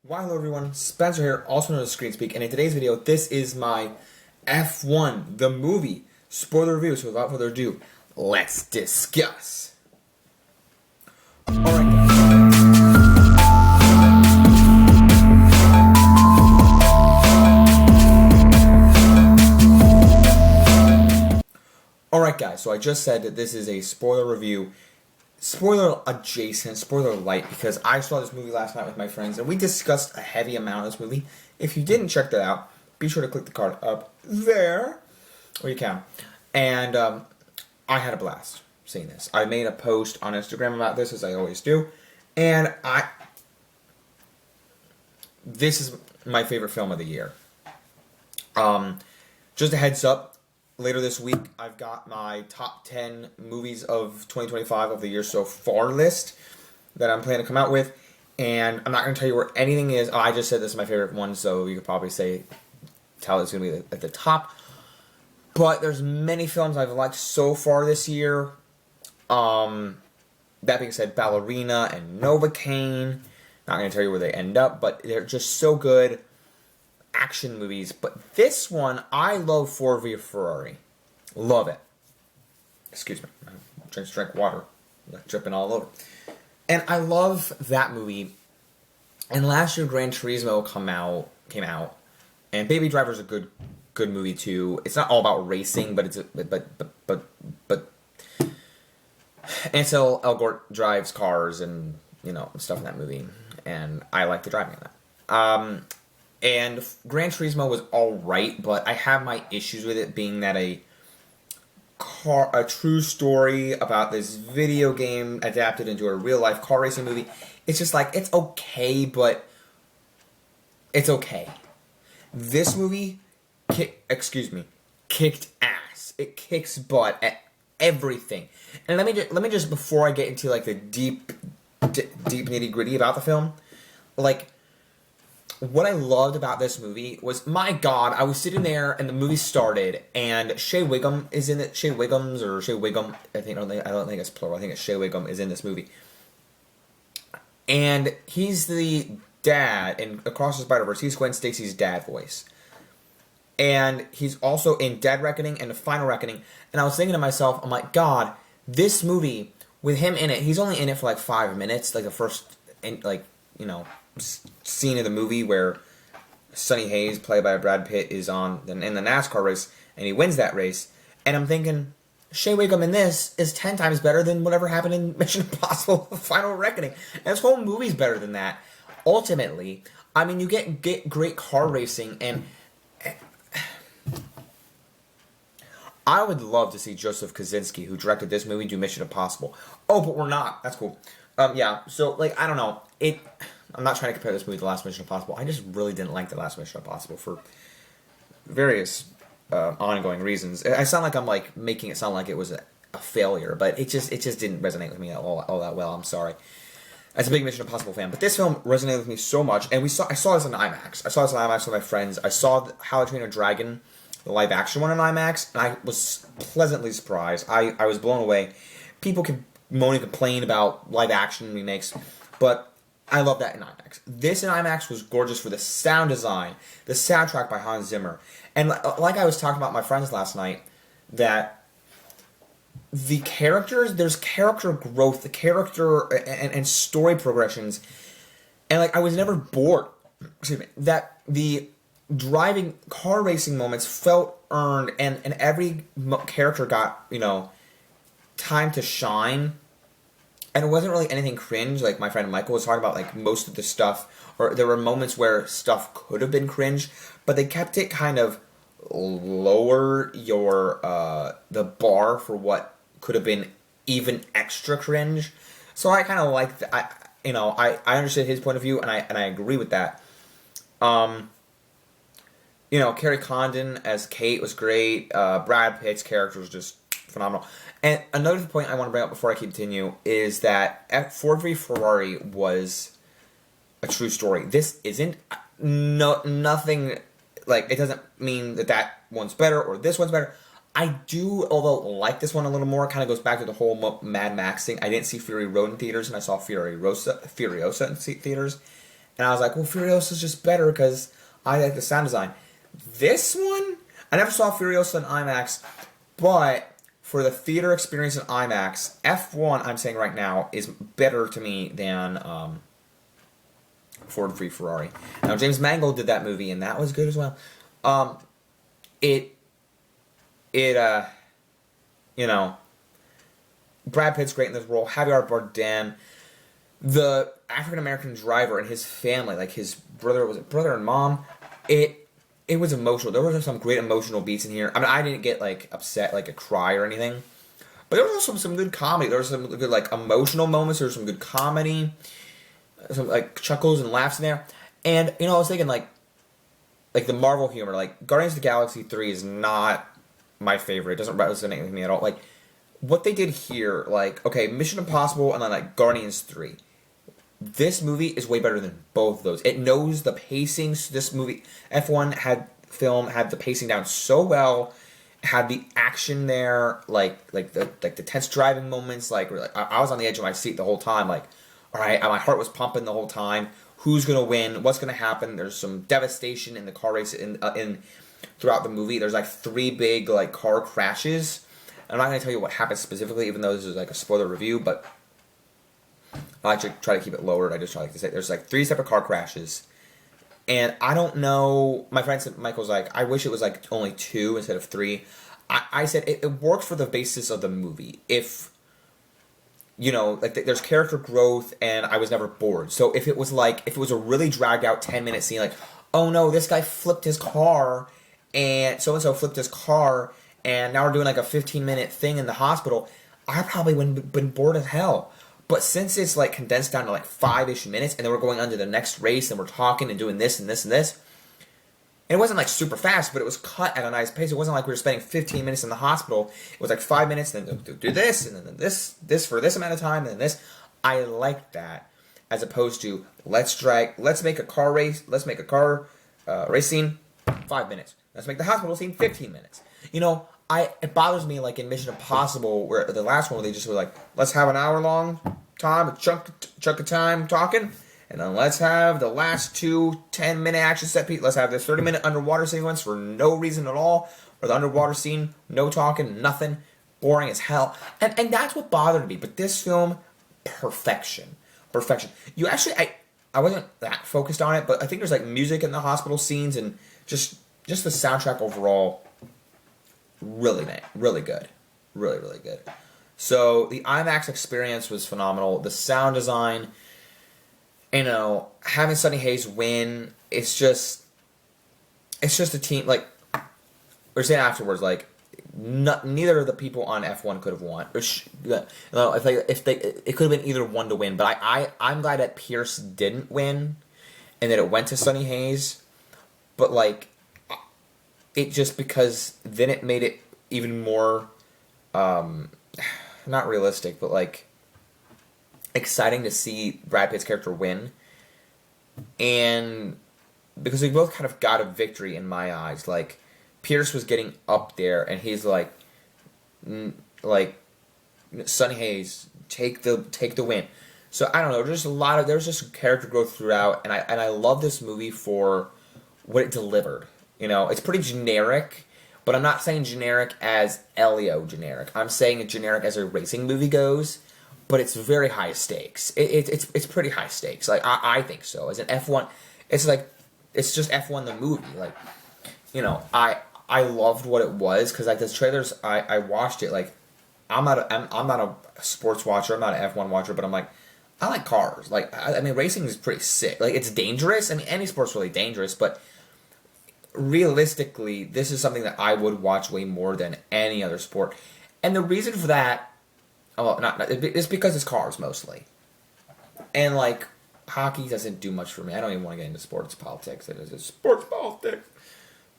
Why, hello everyone, Spencer here, also known as ScreenSpeak, and in today's video, this is my F1, the movie, spoiler review, so without further ado, let's discuss. Alright guys, so I just said that this is a spoiler review, spoiler adjacent, spoiler light, because I saw this movie last night with my friends, and we discussed a heavy amount of this movie. If you didn't check that out, be sure to click the card up there, or you can. And I had a blast seeing this. I made a post on Instagram about this, as I always do, and this is my favorite film of the year. Just a heads up, later this week, I've got my top 10 movies of 2025 of the year so far list that I'm planning to come out with. And I'm not going to tell you where anything is. Oh, I just said this is my favorite one, so you could probably tell it's going to be at the top. But there's many films I've liked so far this year. That being said, Ballerina and Novocaine. Not going to tell you where they end up, but they're just so good. Action movies, but this one, I love Ford v Ferrari. Love it. Excuse me. I just drank water. Dripping all over. And I love that movie. And last year, Gran Turismo came out. And Baby Driver's a good movie too. It's not all about racing, but Ansel Elgort drives cars and, stuff in that movie. And I like the driving in that. And Gran Turismo was alright, but I have my issues with it being that a true story about this video game adapted into a real-life car racing movie. It's just like, it's okay, but it's okay. This movie, kicked ass. It kicks butt at everything. And let me just before I get into like the deep nitty-gritty about the film, what I loved about this movie was, my God, I was sitting there and the movie started, and Shea Wiggum is in it. Shea Wiggum, I don't think it's plural. I think it's Shea Wiggum is in this movie, and he's the dad in Across the Spider-Verse. He's Gwen Stacy's dad voice, and he's also in Dead Reckoning and The Final Reckoning. And I was thinking to myself, I'm like, God, this movie with him in it. He's only in it for like 5 minutes, like the first, scene of the movie where Sonny Hayes, played by Brad Pitt, is in the NASCAR race, and he wins that race. And I'm thinking, Shea Wiggum in this is 10 times better than whatever happened in Mission Impossible: Final Reckoning. And this whole movie's better than that. Ultimately, I mean, you get great car racing, and I would love to see Joseph Kosinski, who directed this movie, do Mission Impossible. Oh, but we're not. That's cool. Yeah, so, I don't know. I'm not trying to compare this movie to The Last Mission Impossible. I just really didn't like The Last Mission Impossible for various ongoing reasons. I sound like I'm, making it sound like it was a failure, but it just didn't resonate with me all that well. I'm sorry. As a big Mission Impossible fan. But this film resonated with me so much, and I saw this in IMAX. I saw this in IMAX with my friends. I saw How to Train Your Dragon, the live-action one in IMAX, and I was pleasantly surprised. I was blown away. People can moan and complain about live-action remakes, but I love that in IMAX. This in IMAX was gorgeous for the sound design, the soundtrack by Hans Zimmer. And like I was talking about with my friends last night, that the characters, there's character growth, the character and story progressions, and I was never bored. Excuse me. That the driving car racing moments felt earned, and every character got, time to shine. And it wasn't really anything cringe, like my friend Michael was talking about, most of the stuff, or there were moments where stuff could have been cringe, but they kept it kind of lower the bar for what could have been even extra cringe. So I kind of liked I understood his point of view, and I agree with that. Carrie Condon as Kate was great. Brad Pitt's character was just phenomenal. And another point I want to bring up before I continue is that Ford v Ferrari was a true story. This isn't. Nothing, it doesn't mean that one's better or this one's better. I do, although, like this one a little more. It kind of goes back to the whole Mad Max thing. I didn't see Fury Road in theaters, and I saw Furiosa in theaters. And I was like, well, Furiosa is just better because I like the sound design. This one, I never saw Furiosa in IMAX, but for the theater experience in IMAX, F1, I'm saying right now, is better to me than Ford v Ferrari. Now, James Mangold did that movie, and that was good as well. It, you know, Brad Pitt's great in this role. Javier Bardem, the African American driver and his family, like his brother, was it brother and mom? It was emotional. There were some great emotional beats in here. I mean, I didn't get like upset, like a cry or anything, but there was also some good comedy. There was some good like emotional moments. There was some good comedy, some like chuckles and laughs in there. And I was thinking like the Marvel humor, like Guardians of the Galaxy 3 is not my favorite. It doesn't resonate with me at all. Like what they did here, like okay, Mission Impossible and then like Guardians 3. This movie is way better than both of those. It knows the pacing. This movie, F1 had the pacing down so well. Had the action there, like the tense driving moments. Like I was on the edge of my seat the whole time. Like, all right, my heart was pumping the whole time. Who's gonna win? What's gonna happen? There's some devastation in the car race in throughout the movie. There's like 3 big like car crashes. I'm not gonna tell you what happens specifically, even though this is like a spoiler review, but I actually try to keep it lowered. I just try to say there's like 3 separate car crashes, and I don't know. My friend said, Michael's like, I wish it was like only 2 instead of 3. I said it works for the basis of the movie. If like there's character growth, and I was never bored. So if it was a really dragged out 10-minute scene, like oh no, this guy flipped his car, and so flipped his car, and now we're doing like a 15-minute thing in the hospital, I probably wouldn't have been bored as hell. But since it's like condensed down to like 5-ish minutes, and then we're going on to the next race, and we're talking and doing this and this and this, and it wasn't like super fast, but it was cut at a nice pace. It wasn't like we were spending 15 minutes in the hospital. It was like 5 minutes, and then do this, and then this for this amount of time, and then this. I like that, as opposed to let's make a car race, race scene, 5 minutes. Let's make the hospital scene 15 minutes. It bothers me like in Mission Impossible, where the last one where they just were like, let's have an hour-long time, a chunk of time talking, and then let's have the last 2 10-minute action set pieces. Let's have this 30-minute underwater sequence for no reason at all, or the underwater scene, no talking, nothing, boring as hell. And that's what bothered me. But this film, perfection. You actually, I wasn't that focused on it, but I think there's like music in the hospital scenes and just the soundtrack overall. Really good. Really good. So the IMAX experience was phenomenal. The sound design, having Sonny Hayes win, it's just a team, like, we're saying afterwards, like, neither of the people on F1 could have won. It could have been either one to win, but I'm glad that Pierce didn't win, and that it went to Sonny Hayes, but, like, it just because then it made it even more not realistic, but like exciting to see Brad Pitt's character win, and because we both kind of got a victory in my eyes. Like Pierce was getting up there, and he's like Sonny Hayes, take the win. So I don't know. There's just character growth throughout, and I love this movie for what it delivered. It's pretty generic, but I'm not saying generic as Elio generic. I'm saying generic as a racing movie goes, but it's very high stakes. It's pretty high stakes. Like I think so. As an F1, it's just F1 the movie. Like, I loved what it was because like the trailers, I watched it. Like I'm not a sports watcher. I'm not an F1 watcher, but I'm like, I like cars. Like I mean, racing is pretty sick. Like it's dangerous. I mean, any sport's really dangerous, but realistically, this is something that I would watch way more than any other sport. And the reason for that, it's because it's cars mostly. And like hockey doesn't do much for me. I don't even want to get into sports politics. It is sports politics.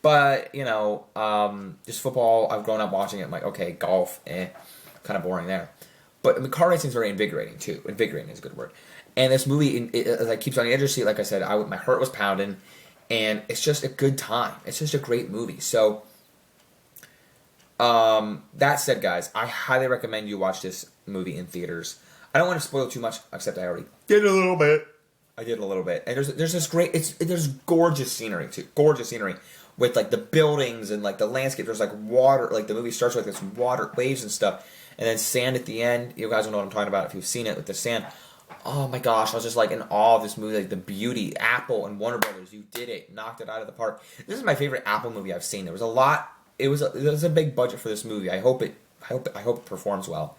But just football. I've grown up watching it. I'm like, okay, golf, kind of boring there. But I mean, car racing is very invigorating too. Invigorating is a good word. And this movie, it keeps on the edge of your seat. Like I said, my heart was pounding. And it's just a good time. It's just a great movie. So, that said, guys, I highly recommend you watch this movie in theaters. I don't want to spoil too much, except I already did a little bit. I did a little bit. And there's this great there's gorgeous scenery too. Gorgeous scenery with like the buildings and like the landscape. There's like water, like the movie starts with this water waves and stuff. And then sand at the end. You guys will know what I'm talking about if you've seen it with the sand. Oh my gosh, I was just like in awe of this movie, like the beauty. Apple and Warner Brothers, you did it. Knocked it out of the park. This is my favorite Apple movie I've seen. There was a lot it was a big budget for this movie. I hope it performs well.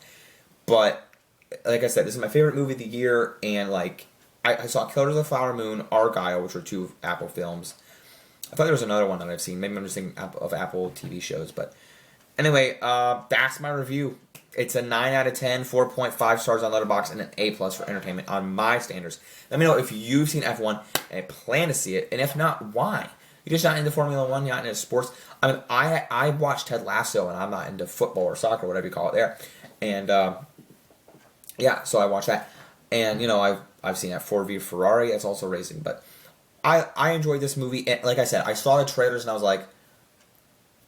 But like I said, this is my favorite movie of the year, and like I saw Killers of the Flower Moon, Argyle, which were two Apple films. I thought there was another one that I've seen. Maybe I'm just thinking of Apple TV shows. But anyway, that's my review. It's a 9 out of 10, 4.5 stars on Letterboxd, and an A+ for entertainment on my standards. Let me know if you've seen F1 and plan to see it, and if not, why? You're just not into Formula One, you're not into sports. I mean, I watched Ted Lasso, and I'm not into football or soccer, whatever you call it there. And yeah, so I watched that. And, you know, I've seen that Ford v Ferrari. It's also racing. But I enjoyed this movie. And like I said, I saw the trailers and I was like,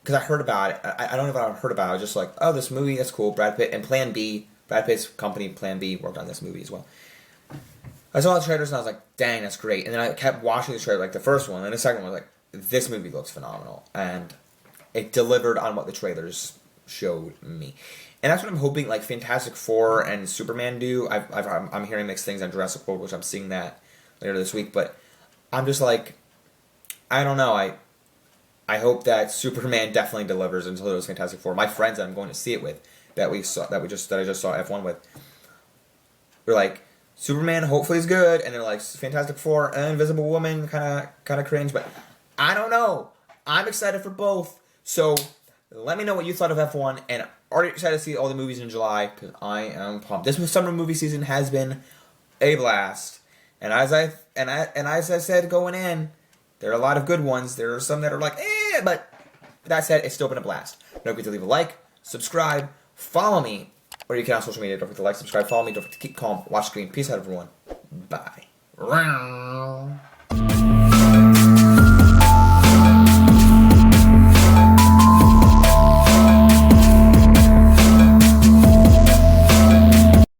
because I heard about it. I don't know if I heard about it. I was just like, oh, this movie, that's cool. Brad Pitt and Plan B. Brad Pitt's company, Plan B, worked on this movie as well. I saw the trailers and I was like, dang, that's great. And then I kept watching the trailer, like the first one. And the second one was like, this movie looks phenomenal. And it delivered on what the trailers showed me. And that's what I'm hoping, like, Fantastic Four and Superman do. I'm hearing mixed things on Jurassic World, which I'm seeing that later this week. But I'm just like, I don't know. I hope that Superman definitely delivers until those Fantastic Four. My friends that I'm going to see it with, that I just saw F1 with, were like, Superman hopefully is good, and they're like, Fantastic Four and Invisible Woman kind of cringe. But I don't know. I'm excited for both. So let me know what you thought of F1, and are you excited to see all the movies in July? Because I am pumped. This summer movie season has been a blast, and as I said going in, there are a lot of good ones. There are some that are like, but that said, it's still been a blast. Don't forget to leave a like, subscribe, follow me, or you can on social media. Don't forget to like, subscribe, follow me. Don't forget to keep calm, watch screen. Peace out, everyone. Bye.